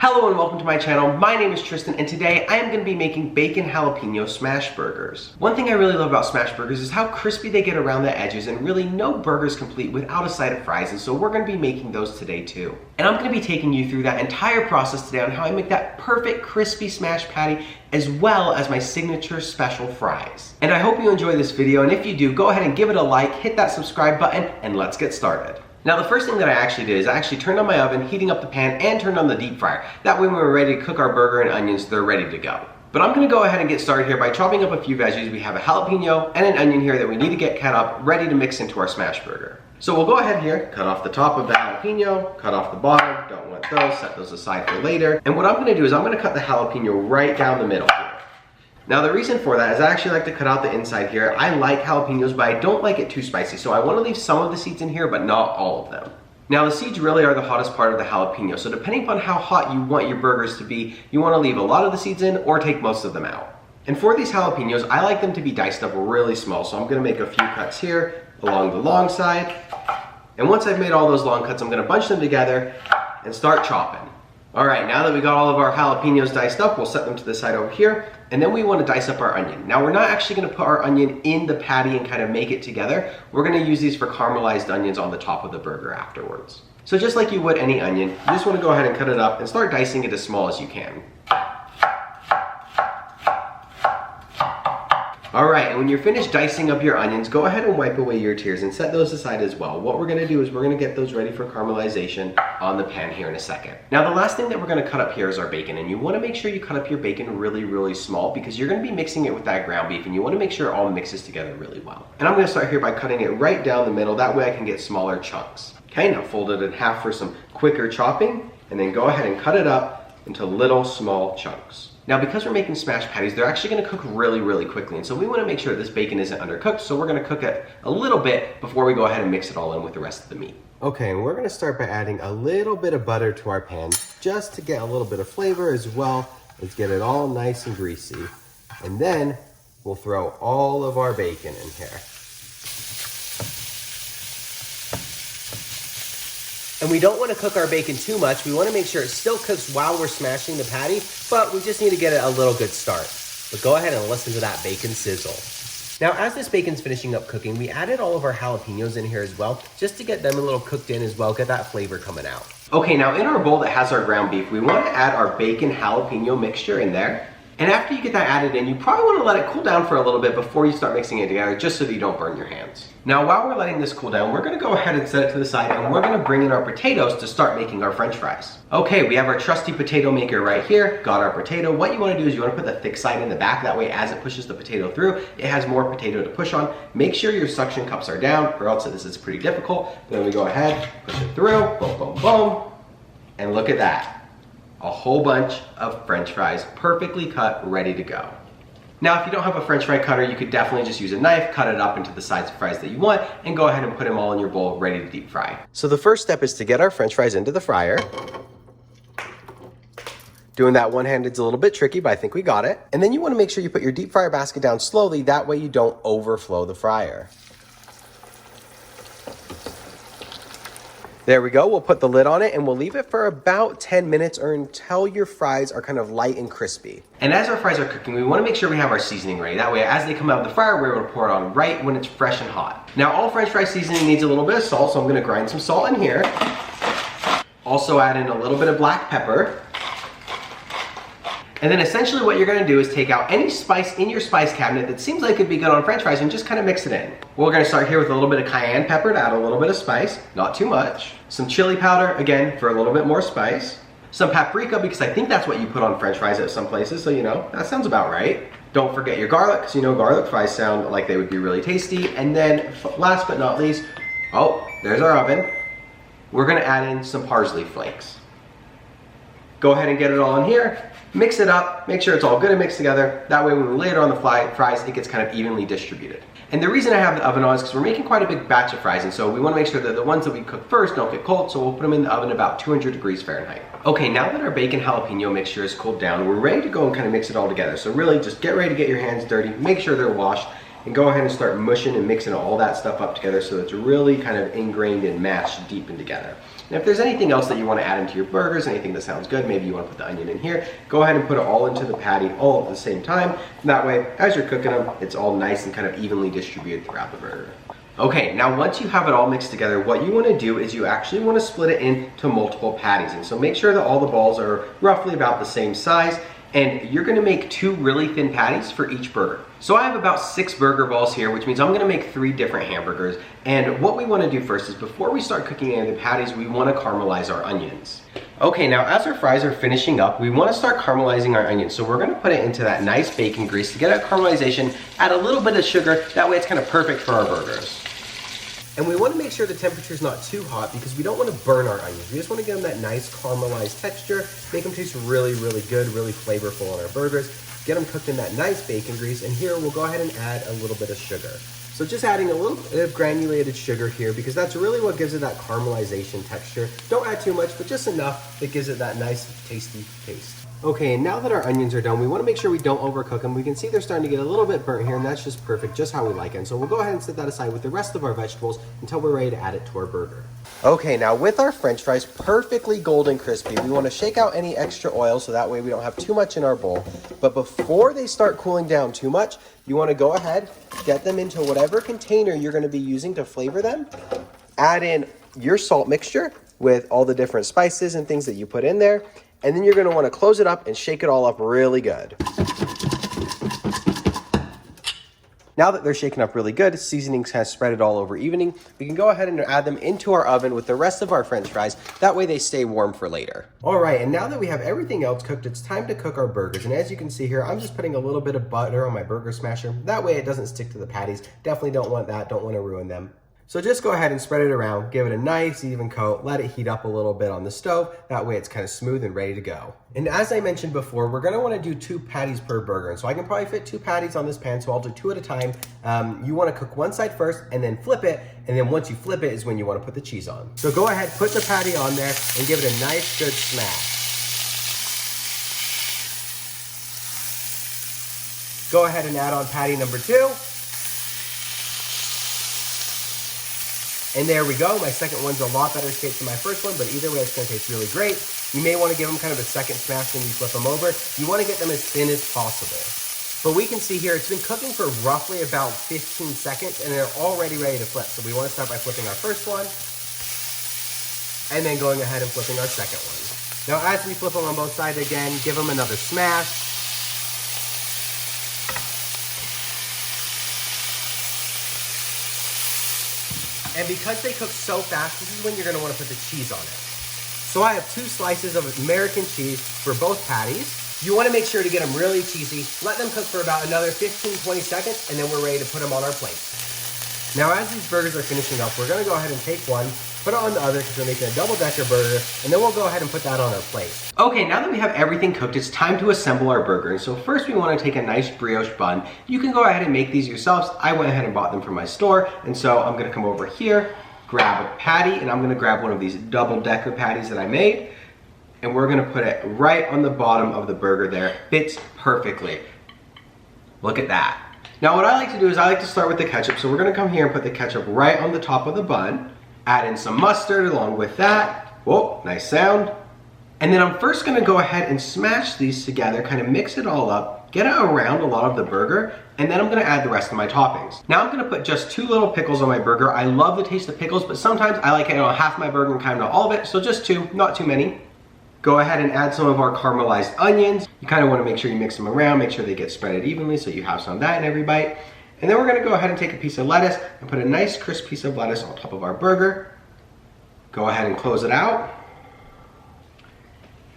Hello and welcome to my channel. My name is Tristan and today I am going to be making bacon jalapeno smash burgers. One thing I really love about smash burgers is how crispy they get around the edges, and really no burger is complete without a side of fries, and so we're going to be making those today too. And I'm going to be taking you through that entire process today on how I make that perfect crispy smash patty as well as my signature special fries. And I hope you enjoy this video, and if you do, go ahead and give it a like, hit that subscribe button, and let's get started. Now the first thing that I actually did is I actually turned on my oven, heating up the pan, and turned on the deep fryer. That way when we're ready to cook our burger and onions, they're ready to go. But I'm gonna go ahead and get started here by chopping up a few veggies. We have a jalapeno and an onion here that we need to get cut up, ready to mix into our smash burger. So we'll go ahead here, cut off the top of the jalapeno, cut off the bottom, don't want those, set those aside for later. And what I'm gonna do is I'm gonna cut the jalapeno right down the middle here. Now the reason for that is I actually like to cut out the inside here. I like jalapenos, but I don't like it too spicy, so I want to leave some of the seeds in here, but not all of them. Now the seeds really are the hottest part of the jalapeno, so depending upon how hot you want your burgers to be, you want to leave a lot of the seeds in or take most of them out. And for these jalapenos, I like them to be diced up really small, so I'm going to make a few cuts here along the long side. And once I've made all those long cuts, I'm going to bunch them together and start chopping. Alright, now that we got all of our jalapenos diced up, we'll set them to the side over here, and then we want to dice up our onion. Now we're not actually going to put our onion in the patty and kind of make it together. We're going to use these for caramelized onions on the top of the burger afterwards. So just like you would any onion, you just want to go ahead and cut it up and start dicing it as small as you can. Alright, and when you're finished dicing up your onions, go ahead and wipe away your tears and set those aside as well. What we're going to do is we're going to get those ready for caramelization on the pan here in a second. Now the last thing that we're going to cut up here is our bacon, and you want to make sure you cut up your bacon really small because you're going to be mixing it with that ground beef, and you want to make sure it all mixes together really well. And I'm going to start here by cutting it right down the middle, that way I can get smaller chunks. Okay, now fold it in half for some quicker chopping, and then go ahead and cut it up into little small chunks. Now because we're making smash patties, they're actually going to cook really quickly, and so we want to make sure this bacon isn't undercooked, so we're going to cook it a little bit before we go ahead and mix it all in with the rest of the meat. Okay, and we're going to start by adding a little bit of butter to our pan just to get a little bit of flavor as well as get it all nice and greasy. And then we'll throw all of our bacon in here. And we don't want to cook our bacon too much. We want to make sure it still cooks while we're smashing the patty, but we just need to get it a little good start. But go ahead and listen to that bacon sizzle. Now, as this bacon's finishing up cooking, we added all of our jalapenos in here as well, just to get them a little cooked in as well, get that flavor coming out. Okay, now in our bowl that has our ground beef, we want to add our bacon jalapeno mixture in there. And after you get that added in, you probably want to let it cool down for a little bit before you start mixing it together, just so that you don't burn your hands. Now, while we're letting this cool down, we're going to go ahead and set it to the side, and we're going to bring in our potatoes to start making our french fries. Okay, we have our trusty potato maker right here. Got our potato. What you want to do is you want to put the thick side in the back. That way, as it pushes the potato through, it has more potato to push on. Make sure your suction cups are down, or else this is pretty difficult. Then we go ahead, push it through, boom, and look at that. A whole bunch of french fries, perfectly cut, ready to go. Now, if you don't have a french fry cutter, you could definitely just use a knife, cut it up into the size of fries that you want, and go ahead and put them all in your bowl, ready to deep fry. So the first step is to get our french fries into the fryer. Doing that one-handed is a little bit tricky, but I think we got it. And then you want to make sure you put your deep fryer basket down slowly, that way you don't overflow the fryer. There we go, we'll put the lid on it and we'll leave it for about 10 minutes or until your fries are kind of light and crispy. And as our fries are cooking, we want to make sure we have our seasoning ready. That way, as they come out of the fryer, we're able to pour it on right when it's fresh and hot. Now, all french fry seasoning needs a little bit of salt, so I'm going to grind some salt in here. Also add in a little bit of black pepper. And then essentially what you're going to do is take out any spice in your spice cabinet that seems like it'd be good on french fries and just kind of mix it in. We're going to start here with a little bit of cayenne pepper to add a little bit of spice, not too much. Some chili powder, again, for a little bit more spice. Some paprika, because I think that's what you put on french fries at some places, so you know, that sounds about right. Don't forget your garlic, because you know garlic fries sound like they would be really tasty. And then last but not least, oh, there's our oven. We're going to add in some parsley flakes. Go ahead and get it all in here. Mix it up, make sure it's all good and mixed together. That way when we lay it on the fries, it gets kind of evenly distributed. And the reason I have the oven on is because we're making quite a big batch of fries, and so we want to make sure that the ones that we cook first don't get cold, so we'll put them in the oven about 200 degrees Fahrenheit. Okay, now that our bacon jalapeno mixture is cooled down, we're ready to go and kind of mix it all together. So really just get ready to get your hands dirty, make sure they're washed, and go ahead and start mushing and mixing all that stuff up together so it's really kind of ingrained and mashed deep in together. And if there's anything else that you want to add into your burgers, anything that sounds good, maybe you want to put the onion in here, go ahead and put it all into the patty all at the same time. And that way, as you're cooking them, it's all nice and kind of evenly distributed throughout the burger. Okay, now once you have it all mixed together, what you want to do is you actually want to split it into multiple patties. And so make sure that all the balls are roughly about the same size. And you're gonna make 2 really thin patties for each burger. So I have about 6 burger balls here, which means I'm gonna make 3 different hamburgers. And what we wanna do first is before we start cooking any of the patties, we wanna caramelize our onions. Okay, now as our fries are finishing up, we wanna start caramelizing our onions. So we're gonna put it into that nice bacon grease to get our caramelization, add a little bit of sugar, that way it's kind of perfect for our burgers. And we want to make sure the temperature is not too hot because we don't want to burn our onions. We just want to give them that nice caramelized texture, make them taste really, really good, really flavorful on our burgers. Get them cooked in that nice bacon grease, and here we'll go ahead and add a little bit of sugar. So just adding a little bit of granulated sugar here because that's really what gives it that caramelization texture. Don't add too much, but just enough that gives it that nice, tasty taste. Okay, and now that our onions are done, we want to make sure we don't overcook them. We can see they're starting to get a little bit burnt here, and that's just perfect, just how we like it. And so we'll go ahead and set that aside with the rest of our vegetables until we're ready to add it to our burger. Okay, now with our French fries perfectly golden crispy, we want to shake out any extra oil so that way we don't have too much in our bowl. But before they start cooling down too much, you want to go ahead, get them into whatever container you're going to be using to flavor them. Add in your salt mixture with all the different spices and things that you put in there. And then you're gonna wanna close it up and shake it all up really good. Now that they're shaken up really good, seasonings has spread it all over evening, we can go ahead and add them into our oven with the rest of our French fries. That way they stay warm for later. All right, and now that we have everything else cooked, it's time to cook our burgers. And as you can see here, I'm just putting a little bit of butter on my burger smasher. That way it doesn't stick to the patties. Definitely don't want that, don't wanna ruin them. So just go ahead and spread it around, give it a nice even coat, let it heat up a little bit on the stove. That way it's kind of smooth and ready to go. And as I mentioned before, we're gonna wanna do 2 patties per burger. And so I can probably fit 2 patties on this pan, so I'll do 2 at a time. You wanna cook one side first and then flip it. And then once you flip it is when you wanna put the cheese on. So go ahead, put the patty on there and give it a nice good smash. Go ahead and add on patty number 2. And there we go. My second one's a lot better shape than my first one, but either way, it's gonna taste really great. You may wanna give them kind of a second smash when you flip them over. You wanna get them as thin as possible. But we can see here, it's been cooking for roughly about 15 seconds and they're already ready to flip. So we wanna start by flipping our first one and then going ahead and flipping our second one. Now, as we flip them on both sides again, give them another smash. And because they cook so fast, this is when you're gonna wanna put the cheese on it. So I have 2 slices of American cheese for both patties. You wanna make sure to get them really cheesy. Let them cook for about another 15-20 seconds, and then we're ready to put them on our plate. Now, as these burgers are finishing up, we're gonna go ahead and take one, put it on the other because we're making a double-decker burger, and then we'll go ahead and put that on our plate. Okay, now that we have everything cooked, it's time to assemble our burger. And so first we wanna take a nice brioche bun. You can go ahead and make these yourselves. I went ahead and bought them from my store, and so I'm gonna come over here, grab a patty, and I'm gonna grab one of these double-decker patties that I made, and we're gonna put it right on the bottom of the burger there. Fits perfectly. Look at that. Now what I like to do is I like to start with the ketchup, so we're gonna come here and put the ketchup right on the top of the bun. Add in some mustard along with that. Whoa, nice sound. And then I'm first gonna go ahead and smash these together, kind of mix it all up, get it around a lot of the burger, and then I'm gonna add the rest of my toppings. Now I'm gonna put just 2 little pickles on my burger. I love the taste of pickles, but sometimes I like it on half my burger and kind of not all of it, so just 2, not too many. Go ahead and add some of our caramelized onions. You kind of wanna make sure you mix them around, make sure they get spread evenly so you have some of that in every bite. And then we're gonna go ahead and take a piece of lettuce and put a nice crisp piece of lettuce on top of our burger. Go ahead and close it out.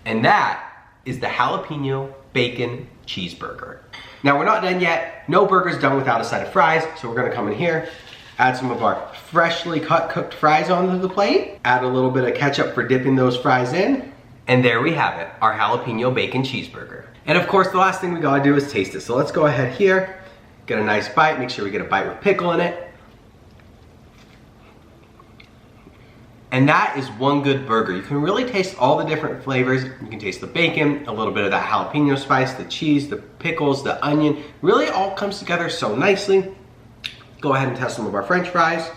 And that is the jalapeno bacon cheeseburger. Now we're not done yet. No burger's done without a side of fries. So we're gonna come in here, add some of our freshly cut cooked fries onto the plate, add a little bit of ketchup for dipping those fries in. And there we have it, our jalapeno bacon cheeseburger. And of course, the last thing we gotta do is taste it. So let's go ahead here, get a nice bite, make sure we get a bite with pickle in it. And that is one good burger. You can really taste all the different flavors. You can taste the bacon, a little bit of that jalapeno spice, the cheese, the pickles, the onion. Really all comes together so nicely. go ahead and test some of our French fries.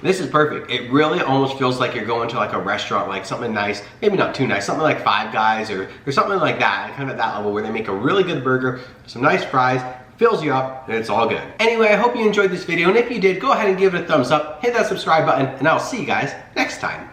This is perfect. It really almost feels like you're going to like a restaurant, like something nice, maybe not too nice, something like Five Guys or something like that, kind of at that level where they make a really good burger, some nice fries, fills you up, and it's all good. Anyway, I hope you enjoyed this video, and if you did, go ahead and give it a thumbs up, hit that subscribe button, and I'll see you guys next time.